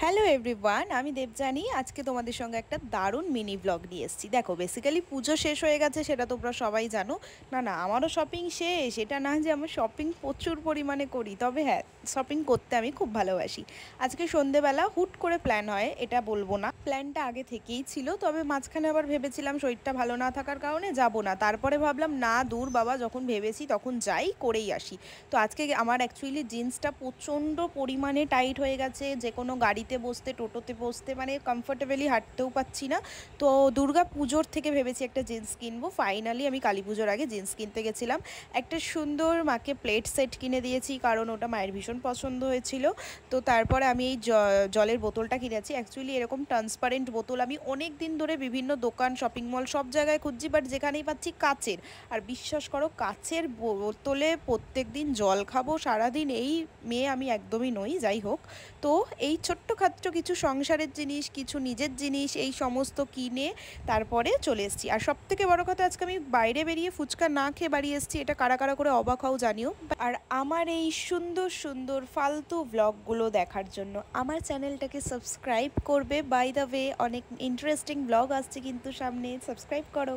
Hello everyone, আমি দেবজানি। আজকে তোমাদের সঙ্গে একটা দারুণ মিনি ব্লগ নিয়ে এসেছি। দেখো, বেসিক্যালি পুজো শেষ হয়ে গেছে, সেটা তোমরা সবাই জানো। না, আমারও শপিং শেষ। এটা না যে আমি শপিং প্রচুর পরিমাণে করি, তবে হ্যাঁ, শপিং করতে আমি খুব ভালোবাসি। আজকে সন্ধেবেলা হুট করে প্ল্যান হয়, এটা বলবো না, প্ল্যানটা আগে থেকেই ছিল। তবে মাঝখানে আবার ভেবেছিলাম শরীরটা ভালো না থাকার কারণে যাব না। তারপরে ভাবলাম না, দূর বাবা, যখন ভেবেছি তখন যাই, করেই আসি। তো আজকে আমার অ্যাকচুয়ালি জিন্সটা প্রচণ্ড পরিমাণে টাইট হয়ে গেছে, যে কোনো গাড়িতে বসতে, টোটোতে বসতে মানে কমফোর্টেবলি হাঁটতেও পাচ্ছি না। তো দুর্গা পুজোর থেকে ভেবেছি একটা জিন্স কিনবো। ফাইনালি আমি কালী পুজোর আগে জিন্স কিনতে গেছিলাম। একটা সুন্দর মাকে প্লেট সেট কিনে দিয়েছি, কারণ ওটা মায়ের ভীষণ পছন্দ হয়েছিল। তো তারপরে আমি এই জলের বোতলটা কিনেছি। অ্যাকচুয়ালি এরকম ট্রান্সপারেন্ট বোতল আমি অনেক দিন ধরে বিভিন্ন দোকান, শপিং মল, সব জায়গায় খুঁজছি, বাট যেখানেই পাচ্ছি কাচের। আর বিশ্বাস করো, কাচের বোতলে প্রত্যেক দিন জল খাবো সারাদিন, এই মেয়ে আমি একদমই নই। যাই হোক, তো এই ছোট্টখাট্ট কিছু সংসারের জিনিস, কিছু নিজের জিনিস, এই সমস্ত কিনে তারপরে চলে এসেছি। আর সব থেকে বড় কথা, আজকে আমি বাইরে বেরিয়ে ফুচকা না খেয়ে বাড়ি এসেছি। এটা কারা কারা করে অবাক হও জানিও। আর আমার এই সুন্দর সুন্দর ফালতু ব্লগগুলো দেখার জন্য আমার চ্যানেলটাকে সাবস্ক্রাইব করবে। বাই দ্য ওয়ে, অনেক ইন্টারেস্টিং ব্লগ আসছে কিন্তু সামনে, সাবস্ক্রাইব করো।